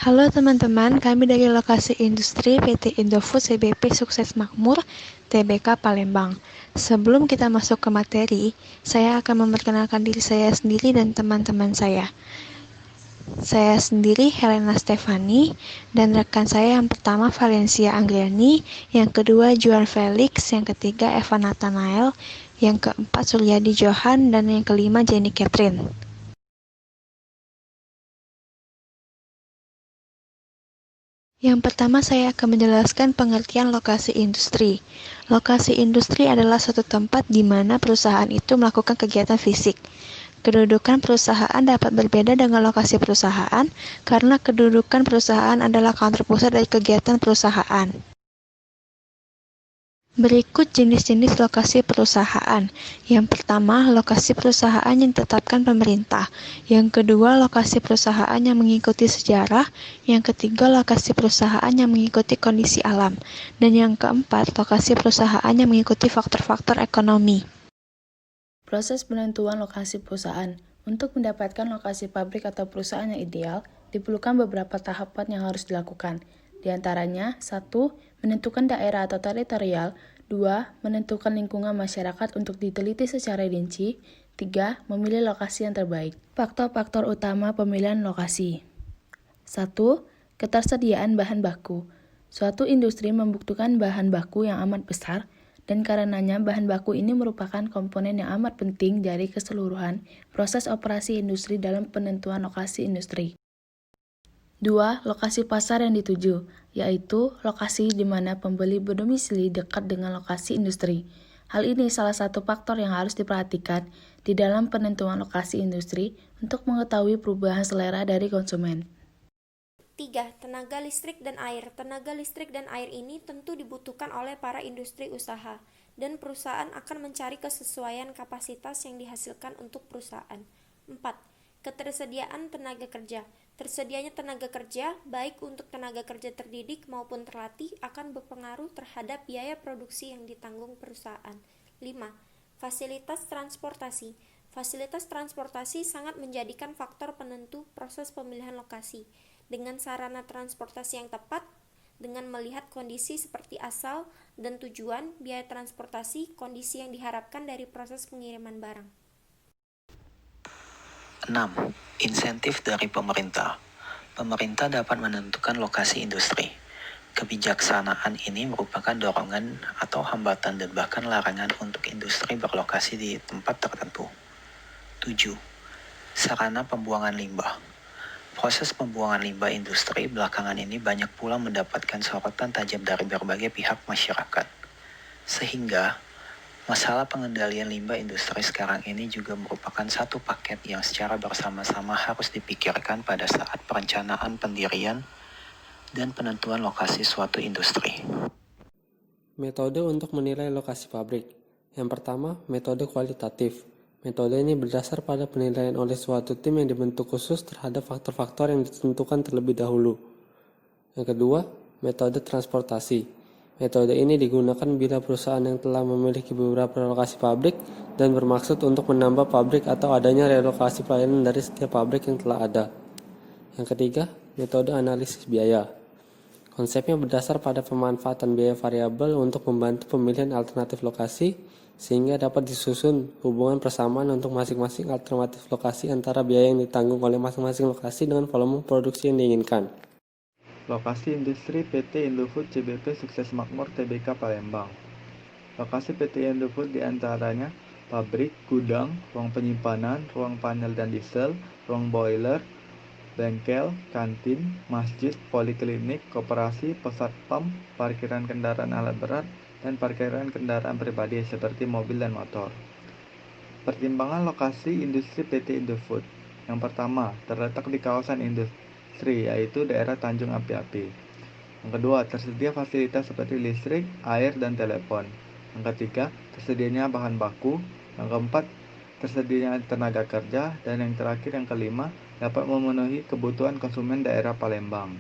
Halo teman-teman, kami dari lokasi industri PT Indofood CBP Sukses Makmur, TBK Palembang. Sebelum kita masuk ke materi, saya akan memperkenalkan diri saya sendiri dan teman-teman saya. Saya sendiri Helena Stefani, dan rekan saya yang pertama Valencia Anggriani, yang kedua Juan Felix, yang ketiga Eva Nathanael, yang keempat Suryadi Johan, dan yang kelima Jenny Catherine. Yang pertama saya akan menjelaskan pengertian lokasi industri. Lokasi industri adalah suatu tempat di mana perusahaan itu melakukan kegiatan fisik. Kedudukan perusahaan dapat berbeda dengan lokasi perusahaan karena kedudukan perusahaan adalah kantor pusat dari kegiatan perusahaan. Berikut jenis-jenis lokasi perusahaan. Yang pertama, lokasi perusahaan yang ditetapkan pemerintah. Yang kedua, lokasi perusahaan yang mengikuti sejarah. Yang ketiga, lokasi perusahaan yang mengikuti kondisi alam. Dan yang keempat, lokasi perusahaan yang mengikuti faktor-faktor ekonomi. Proses penentuan lokasi perusahaan. Untuk mendapatkan lokasi pabrik atau perusahaan yang ideal, diperlukan beberapa tahapan yang harus dilakukan. Di antaranya, 1. Menentukan daerah atau teritorial. 2. Menentukan lingkungan masyarakat untuk diteliti secara rinci. 3. Memilih lokasi yang terbaik. Faktor-faktor utama pemilihan lokasi. 1. Ketersediaan bahan baku. Suatu industri membutuhkan bahan baku yang amat besar, dan karenanya bahan baku ini merupakan komponen yang amat penting dari keseluruhan proses operasi industri dalam penentuan lokasi industri. 2. Lokasi pasar yang dituju, yaitu lokasi di mana pembeli berdomisili dekat dengan lokasi industri. Hal ini salah satu faktor yang harus diperhatikan di dalam penentuan lokasi industri untuk mengetahui perubahan selera dari konsumen. 3. Tenaga listrik dan air. Tenaga listrik dan air ini tentu dibutuhkan oleh para industri usaha, dan perusahaan akan mencari kesesuaian kapasitas yang dihasilkan untuk perusahaan. 4. Ketersediaan tenaga kerja. Tersedianya tenaga kerja, baik untuk tenaga kerja terdidik maupun terlatih, akan berpengaruh terhadap biaya produksi yang ditanggung perusahaan. 5. Fasilitas transportasi. Fasilitas transportasi sangat menjadikan faktor penentu proses pemilihan lokasi. Dengan sarana transportasi yang tepat, dengan melihat kondisi seperti asal dan tujuan, biaya transportasi, kondisi yang diharapkan dari proses pengiriman barang. 6. Insentif dari pemerintah. Pemerintah dapat menentukan lokasi industri. Kebijaksanaan ini merupakan dorongan atau hambatan dan bahkan larangan untuk industri berlokasi di tempat tertentu. 7. Sarana pembuangan limbah. Proses pembuangan limbah industri belakangan ini banyak pula mendapatkan sorotan tajam dari berbagai pihak masyarakat. Sehingga masalah pengendalian limbah industri sekarang ini juga merupakan satu paket yang secara bersama-sama harus dipikirkan pada saat perencanaan pendirian dan penentuan lokasi suatu industri. Metode untuk menilai lokasi pabrik. Yang pertama, metode kualitatif. Metode ini berdasar pada penilaian oleh suatu tim yang dibentuk khusus terhadap faktor-faktor yang ditentukan terlebih dahulu. Yang kedua, metode transportasi. Metode ini digunakan bila perusahaan yang telah memiliki beberapa lokasi pabrik dan bermaksud untuk menambah pabrik atau adanya relokasi pelayanan dari setiap pabrik yang telah ada. Yang ketiga, metode analisis biaya. Konsepnya berdasar pada pemanfaatan biaya variabel untuk membantu pemilihan alternatif lokasi, sehingga dapat disusun hubungan persamaan untuk masing-masing alternatif lokasi antara biaya yang ditanggung oleh masing-masing lokasi dengan volume produksi yang diinginkan. Lokasi industri PT Indofood CBP Sukses Makmur TBK Palembang. Lokasi PT Indofood diantaranya pabrik, gudang, ruang penyimpanan, ruang panel dan diesel, ruang boiler, bengkel, kantin, masjid, poliklinik, koperasi, pusat pam, parkiran kendaraan alat berat, dan parkiran kendaraan pribadi seperti mobil dan motor. Pertimbangan lokasi industri PT Indofood. Yang pertama, terletak di kawasan industri, yaitu daerah Tanjung Api-Api. Yang kedua, tersedia fasilitas seperti listrik, air, dan telepon. Yang ketiga, tersedianya bahan baku. Yang keempat, tersedianya tenaga kerja. Dan yang terakhir, yang kelima, dapat memenuhi kebutuhan konsumen daerah Palembang.